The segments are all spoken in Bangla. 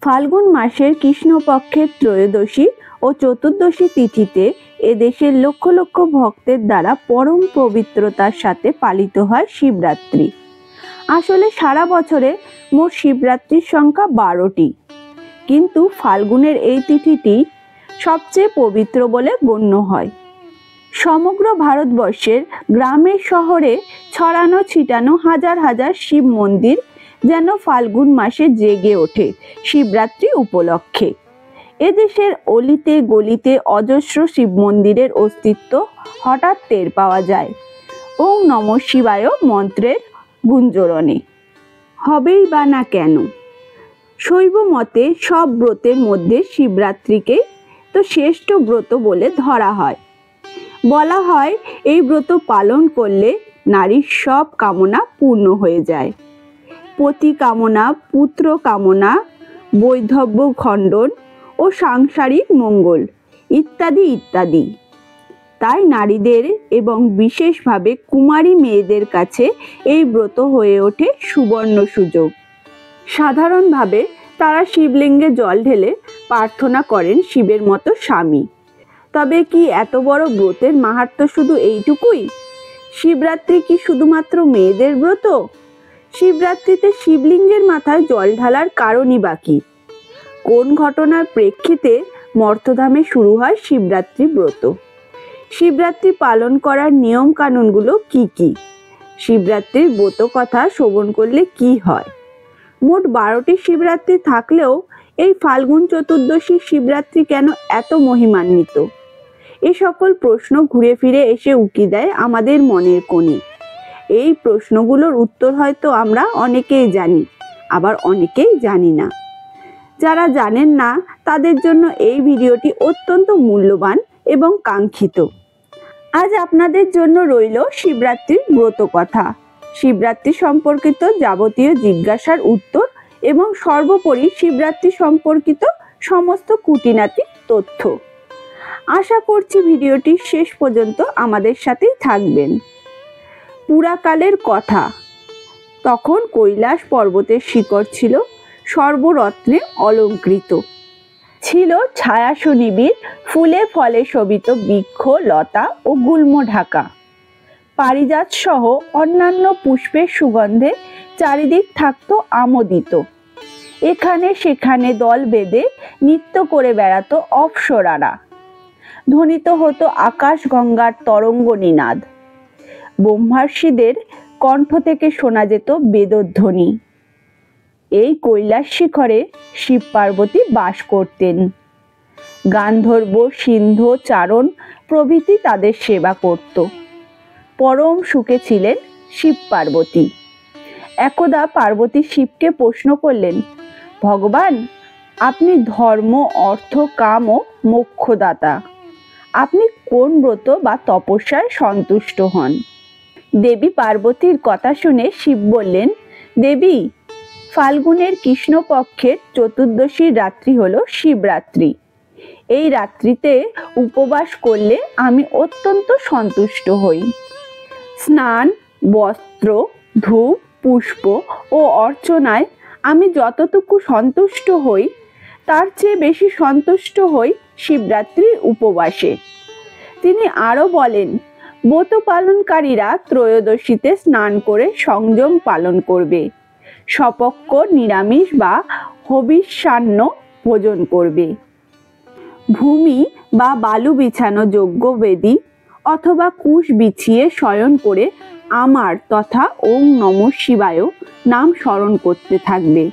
ফাল্গুন মাসের কৃষ্ণপক্ষের ত্রয়োদশী ও চতুর্দশী তিথিতে এদেশের লক্ষ লক্ষ ভক্তের দ্বারা পরম পবিত্রতার সাথে পালিত হয় শিবরাত্রি। আসলে সারা বছরে মোট শিবরাত্রির সংখ্যা 12টি, কিন্তু ফাল্গুনের এই তিথিটি সবচেয়ে পবিত্র বলে গণ্য হয়। সমগ্র ভারতবর্ষের গ্রামে শহরে ছড়ানো ছিটানো হাজার হাজার শিব মন্দির যেন ফাল্গুন মাসে জেগে ওঠে শিবরাত্রি উপলক্ষে। এদেশের অলিতে গলিতে অজস্র শিব মন্দিরের অস্তিত্ব হঠাৎ টের পাওয়া যায় ওম নমঃ শিবায় মন্ত্রের গুঞ্জরণে। হবেই বা না কেন? শৈব মতে সব ব্রতের মধ্যে শিবরাত্রিকে তো শ্রেষ্ঠ ব্রত বলে ধরা হয়। বলা হয় এই ব্রত পালন করলে নারীর সব কামনা পূর্ণ হয়ে যায়। পতি কামনা, পুত্র কামনা, বৈধব্য খণ্ডন ও সাংসারিক মঙ্গল ইত্যাদি ইত্যাদি। তাই নারীদের এবং বিশেষভাবে কুমারী মেয়েদের কাছে এই ব্রত হয়ে ওঠে সুবর্ণ সুযোগ। সাধারণভাবে তারা শিবলিঙ্গে জল ঢেলে প্রার্থনা করেন শিবের মতো স্বামী। তবে কি এত বড় ব্রতের মাহাত্ম্য শুধু এইটুকুই? শিবরাত্রি কি শুধুমাত্র মেয়েদের ব্রত? শিবরাত্রিতে শিবলিঙ্গের মাথায় জল ঢালার কারণই বা কি? কোন ঘটনার প্রেক্ষিতে মর্তধামে শুরু হয় শিবরাত্রি ব্রত? শিবরাত্রি পালন করার নিয়ম কানুনগুলো কি কি? শিবরাত্রির ব্রত কথা শ্রবণ করলে কি হয়? মোট 12টি শিবরাত্রি থাকলেও এই ফাল্গুন চতুর্দশী শিবরাত্রি কেন এত মহিমান্বিত? এ সকল প্রশ্ন ঘুরে ফিরে এসে উকি দেয় আমাদের মনের কোণে। এই প্রশ্নগুলোর উত্তর হয়তো আমরা অনেকেই জানি, আবার অনেকেই জানি না। যারা জানেন না তাদের জন্য এই ভিডিওটি অত্যন্ত মূল্যবান এবং কাঙ্ক্ষিত। আজ আপনাদের জন্য রইল শিবরাত্রির ব্রত কথা, শিবরাত্রি সম্পর্কিত যাবতীয় জিজ্ঞাসার উত্তর এবং সর্বোপরি শিবরাত্রি সম্পর্কিত সমস্ত খুঁটিনাটি তথ্য। আশা করছি ভিডিওটি শেষ পর্যন্ত আমাদের সাথেই থাকবেন। পুরাকালের কথা, তখন কৈলাস পর্বতের শিখর ছিল সর্বরত্নে অলঙ্কৃত। ছিল ছায়াশু নিবিড়, ফুলে ফলে শোভিত বৃক্ষ লতা ও গুল্ম ঢাকা। পারিজাত সহ অন্যান্য পুষ্পের সুগন্ধে চারিদিক থাকত আমোদিত। এখানে সেখানে দল বেঁধে নৃত্য করে বেড়াতো অপ্সরারা। ধ্বনিত হতো আকাশ গঙ্গার তরঙ্গ নিনাদ। ব্রহ্মর্ষিদের কণ্ঠ থেকে শোনা যেত বেদধ্বনি। এই কৈলাস শিখরে শিব পার্বতী বাস করতেন। গান্ধর্ব, সিন্ধ, চারণ প্রভৃতি তাদের সেবা করত। পরম সুখে ছিলেন শিব পার্বতী। একদা পার্বতী শিবকে প্রশ্ন করলেন, ভগবান, আপনি ধর্ম, অর্থ, কাম ও মোক্ষদাতা। আপনি কোন ব্রত বা তপস্যায় সন্তুষ্ট হন? দেবী পার্বতীর কথা শুনে শিব বললেন, দেবী, ফাল্গুনের কৃষ্ণপক্ষের চতুর্দশীর রাত্রি হলো শিবরাত্রি। এই রাত্রিতে উপবাস করলে আমি অত্যন্ত সন্তুষ্ট হই। স্নান, বস্ত্র, ধূপ, পুষ্প ও অর্চনায় আমি যতটুকু সন্তুষ্ট হই তার চেয়ে বেশি সন্তুষ্ট হই শিবরাত্রির উপবাসে। তিনি আরও বলেন, ব্রত পালনকারীরা ত্রয়োদশীতে স্নান করে সংযম পালন করবে, স্বপক্ষ নিরামিষ বা হবিষ্যান্ন ভোজন করবে। ভূমি বা বালু বিছানো যজ্ঞবেদী অথবা কুশ বিছিয়ে শয়ন করে আমার তথা ওম নমঃ শিবায় নাম স্মরণ করতে থাকবে।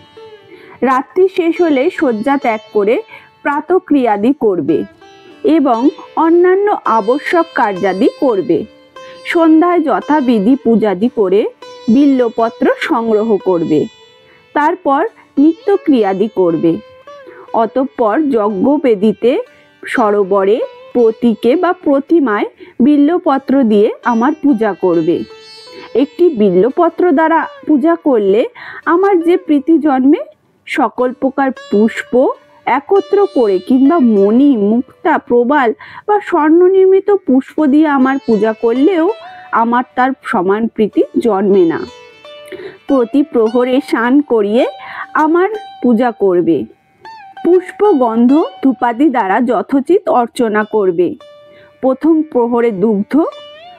রাত্রি শেষ হলে শয্যা ত্যাগ করে প্রাতঃক্রিয়াদি করবে এবং অন্যান্য আবশ্যক কার্যাদি করবে। সন্ধ্যায় যথাবিধি পূজাদি করে বিল্বপত্র সংগ্রহ করবে। তারপর নিত্যক্রিয়াদি করবে। অতঃপর যজ্ঞবেদীতে, সরোবরে, প্রতীকে বা প্রতিমায় বিল্বপত্র দিয়ে আমার পূজা করবে। একটি বিল্বপত্র দ্বারা পূজা করলে আমার যে প্রীতি জন্মে, সকল প্রকার পুষ্প একত্র করে কিংবা মণি, মুক্তা, প্রবাল বা স্বর্ণ নির্মিত পুষ্প দিয়ে আমার পূজা করলেও আমার তার সমান প্রীতি জন্মে না। প্রতি প্রহরে স্নান করিয়ে আমার পূজা করবে। পুষ্প, গন্ধ, ধূপাদি দ্বারা যথোচিত অর্চনা করবে। প্রথম প্রহরে দুগ্ধ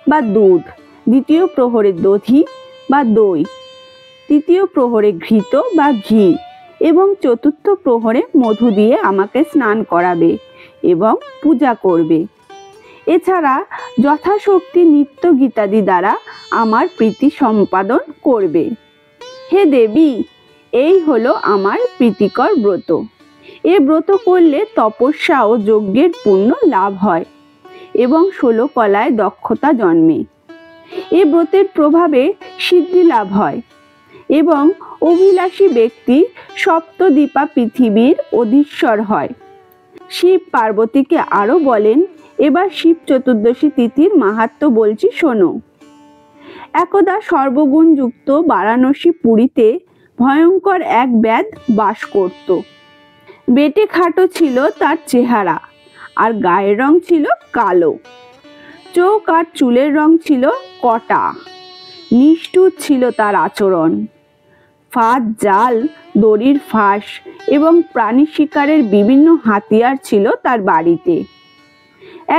বা দুধ, দ্বিতীয় প্রহরে দধি বা দই, তৃতীয় প্রহরে ঘৃত বা ঘি এবং চতুর্থ প্রহরে মধু দিয়ে আমাকে স্নান করাবে এবং পূজা করবে। এছাড়া যথাশক্তি নিত্য গীতাদি দ্বারা আমার প্রীতি সম্পাদন করবে। হে দেবী, এই হলো আমার প্রীতিকর ব্রত। এ ব্রত করলে তপস্যা ও যজ্ঞের পুণ্য লাভ হয় এবং 16 কলায় দক্ষতা জন্মে। এ ব্রতের প্রভাবে সিদ্ধি লাভ হয় এবং অভিলাষী ব্যক্তি সপ্তদ্বীপা পৃথিবীর অধীশ্বর হয়। শিব পার্বতীকে আরো বলেন, এবার শিব চতুর্দশী তিথির মাহাত্ম্য বলছি শোনো। একদা সর্বগুণযুক্ত বারাণসী পুরীতে ভয়ঙ্কর এক ব্যাধ বাস করত। বেটে খাটো ছিল তার চেহারা, আর গায়ের রং ছিল কালো। চোখ আর চুলের রং ছিল কটা। নিষ্ঠুর ছিল তার আচরণ। ফাঁদ, জাল, দড়ির ফাঁস এবং প্রাণী শিকারের বিভিন্ন হাতিয়ার ছিল তার বাড়িতে।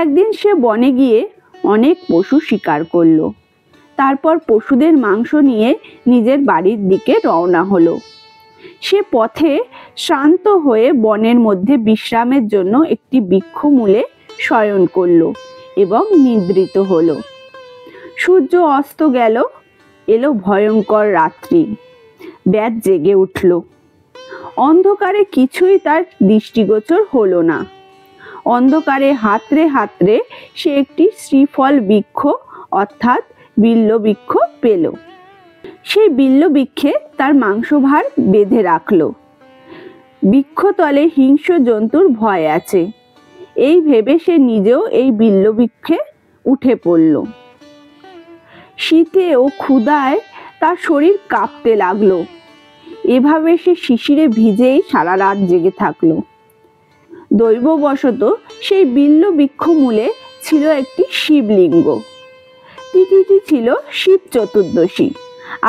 একদিন সে বনে গিয়ে অনেক পশু শিকার করলো। তারপর পশুদের মাংস নিয়ে নিজের বাড়ির দিকে রওনা হলো। সে পথে শ্রান্ত হয়ে বনের মধ্যে বিশ্রামের জন্য একটি বৃক্ষমূলে শয়ন করলো এবং নিদ্রিত হলো। সূর্য অস্ত গেল, এলো ভয়ঙ্কর রাত্রি। ব্যাধ জেগে উঠল। অন্ধকারে কিছুই তার দৃষ্টিগোচর হলো না। অন্ধকারে হাতড়ে হাতড়ে সে একটি শ্রীফল বৃক্ষ অর্থাৎ বিল্ব বৃক্ষ পেল। সেই বিল্ব বৃক্ষে তার মাংসভার বেঁধে রাখলো। বৃক্ষতলে হিংস্র জন্তুর ভয় আছে, এই ভেবে সে নিজেও এই বিল্ব বৃক্ষে উঠে পড়ল। শীতে ও ক্ষুধায় তার শরীর কাঁপতে লাগলো। এভাবে সে শিশিরে ভিজেই সারা রাত জেগে থাকলো। দৈববশত সেই বিল্ব বৃক্ষমূলে ছিল একটি শিবলিঙ্গ। তিথিটি ছিল শিব চতুর্দশী,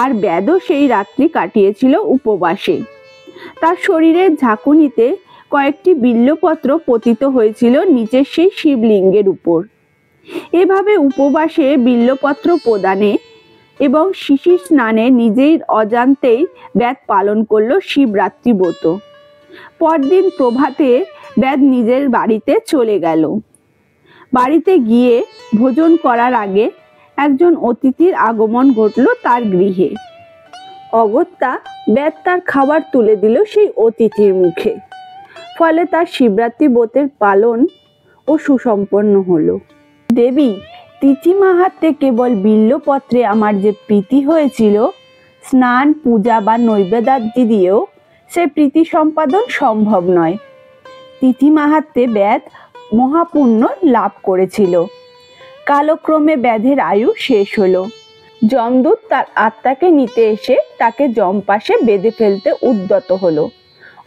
আর ব্যাধও সেই রাত্রি কাটিয়েছিল উপবাসে। তার শরীরের ঝাঁকুনিতে কয়েকটি বিল্বপত্র পতিত হয়েছিল নিচের সেই শিবলিঙ্গের উপর। এভাবে উপবাসে বিল্বপত্র প্রদানে এবং শিশির স্নানে নিজের অজান্তেই ব্যাধ পালন করলো শিবরাত্রি ব্রত। পরদিন প্রভাতে ব্যাধ নিজের বাড়িতে চলে গেল। বাড়িতে গিয়ে ভোজন করার আগে একজন অতিথির আগমন ঘটল তার গৃহে। অগত্যা ব্যাধ তার খাবার তুলে দিল সেই অতিথির মুখে। ফলে তার শিবরাত্রি ব্রতের পালন ও সুসম্পন্ন হলো। দেবী, তিথি মাহাত্ম্যে কেবল বিল্বপত্রে আমার যে প্রীতি হয়েছিল, স্নান, পূজা বা নৈবেদ্যাদি দিয়েও সে প্রীতি সম্পাদন সম্ভব নয়। তিথি মাহাত্ম্যে ব্যাধ মহাপুণ্য লাভ করেছিল। কালক্রমে ব্যাধের আয়ু শেষ হলো। যমদূত তার আত্মাকে নিতে এসে তাকে যমপাশে বেঁধে ফেলতে উদ্যত হলো।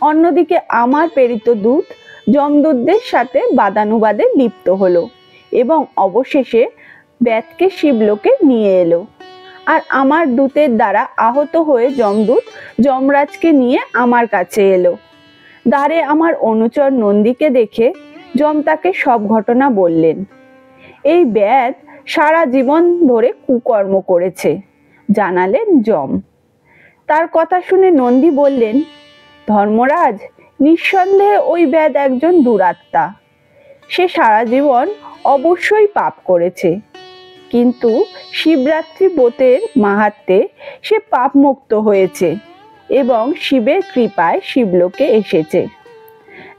অন্যদিকে আমার প্রেরিত দূত যমদূতদের সাথে বাদানুবাদে লিপ্ত হলো এবং অবশেষে ব্যাধকে শিবলোকে নিয়ে এলো। আর আমার দূতের দ্বারা আহত হয়ে যমদূত যমরাজকে নিয়ে আমার কাছে এলো। দ্বারে আমার অনুচর নন্দীকে দেখে যম তাকে সব ঘটনা বললেন। এই ব্যাধ সারা জীবন ধরে কুকর্ম করেছে, জানালেন যম। তার কথা শুনে নন্দী বললেন, ধর্মরাজ, নিঃসন্দেহে ওই ব্যাধ একজন দুরাত্মা। সে সারা জীবন অবশ্যই পাপ করেছে, কিন্তু শিবরাত্রি ব্রতের মাহাত্ম্যে সে পাপ মুক্ত হয়েছে এবং শিবের কৃপায় শিবলোকে এসেছে।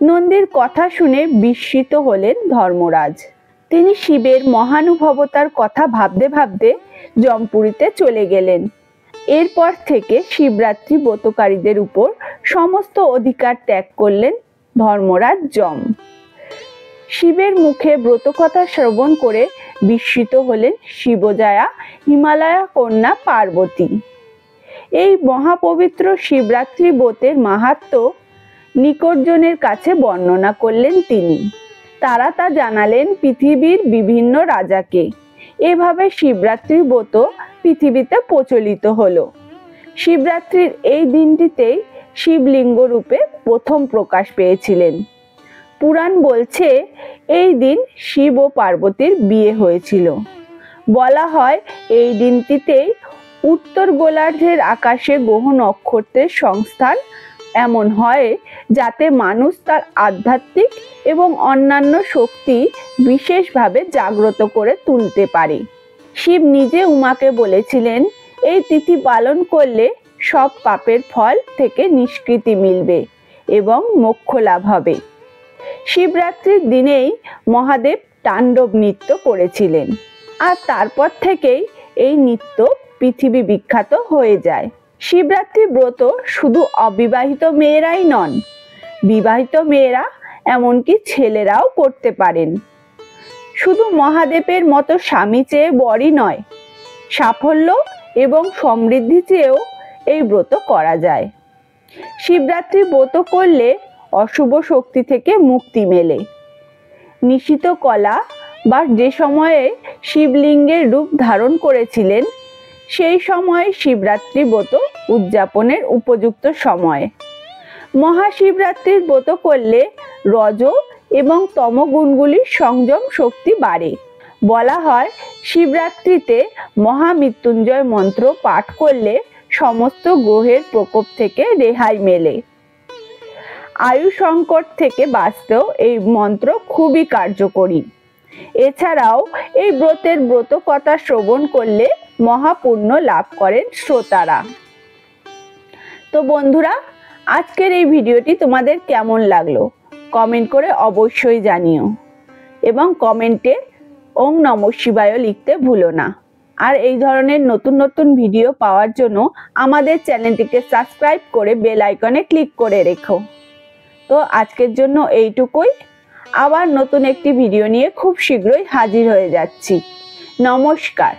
নন্দীর কথা শুনে বিস্মিত হলেন ধর্মরাজ। তিনি শিবের মহানুভবতার কথা ভাবতে ভাবতে যমপুরীতে চলে গেলেন। এরপর থেকে শিবরাত্রি ব্রতকারীদের উপর সমস্ত অধিকার ত্যাগ করলেন ধর্মরাজ যম। শিবের মুখে ব্রতকথা শ্রবণ করে বিস্মিত হলেন শিবজায়া হিমালয়া কন্যা পার্বতী। এই মহাপবিত্র শিবরাত্রি ব্রতের মাহাত্ম্য নিকটজনের কাছে বর্ণনা করলেন তিনি। তারা তা জানালেন পৃথিবীর বিভিন্ন রাজাকে। এভাবে শিবরাত্রি ব্রত পৃথিবীতে প্রচলিত হলো। শিবরাত্রির এই দিনটিতেই শিবলিঙ্গ রূপে প্রথম প্রকাশ পেয়েছিলেন। পুরাণ বলছে এই দিন শিব ও পার্বতীর বিয়ে হয়েছিল। বলা হয় এই দিনটিতেই উত্তর গোলার্ধের আকাশে গ্রহ নক্ষত্রের সংস্থান এমন হয় যাতে মানুষ তার আধ্যাত্মিক এবং অন্যান্য শক্তি বিশেষভাবে জাগ্রত করে তুলতে পারে। শিব নিজে উমাকে বলেছিলেন এই তিথি পালন করলে সব পাপের ফল থেকে নিষ্কৃতি মিলবে এবং মোক্ষ লাভ হবে। শিবরাত্রির দিনেই মহাদেব তাণ্ডব নৃত্য করেছিলেন, আর তারপর থেকেই এই নৃত্য পৃথিবী বিখ্যাত হয়ে যায়। শিবরাত্রি ব্রত শুধু অবিবাহিত মেয়েরাই নন, বিবাহিত মেয়েরা এমনকি ছেলেরাও করতে পারেন। শুধু মহাদেবের মতো স্বামী চেয়ে বরই নয়, সাফল্য এবং সমৃদ্ধি চেয়েও এই ব্রত করা যায়। শিবরাত্রি ব্রত করলে অশুভ শক্তি থেকে মুক্তি মেলে। নিশিত কলা বা যে সময়ে শিবলিঙ্গের রূপ ধারণ করেছিলেন সেই সময়ে শিবরাত্রি ব্রত উদযাপনের উপযুক্ত সময়। মহাশিবরাত্রির ব্রত করলে রজ এবং তমগুণগুলির সংযম শক্তি বাড়ে। বলা হয় শিবরাত্রিতে মহামৃত্যুঞ্জয় মন্ত্র পাঠ করলে সমস্ত গ্রহের প্রকোপ থেকে রেহাই মেলে। আয়ু সংকট থেকে বাঁচতেও এই মন্ত্র খুবই কার্যকরী। এছাড়াও এই ব্রতের ব্রতকথা শ্রবণ করলে মহাপুণ্য লাভ করেন শ্রোতারা। তো বন্ধুরা, আজকের এই ভিডিওটি তোমাদের কেমন লাগলো কমেন্ট করে অবশ্যই জানিও, এবং কমেন্টে ওম নমঃ শিবায় লিখতে ভুলো না। আর এই ধরনের নতুন নতুন ভিডিও পাওয়ার জন্য আমাদের চ্যানেলটিকে সাবস্ক্রাইব করে বেল আইকনে ক্লিক করে রেখো। তো আজকের জন্য এইটুকুই। আবার নতুন একটি ভিডিও নিয়ে খুব শীঘ্রই হাজির হয়ে যাচ্ছি। নমস্কার।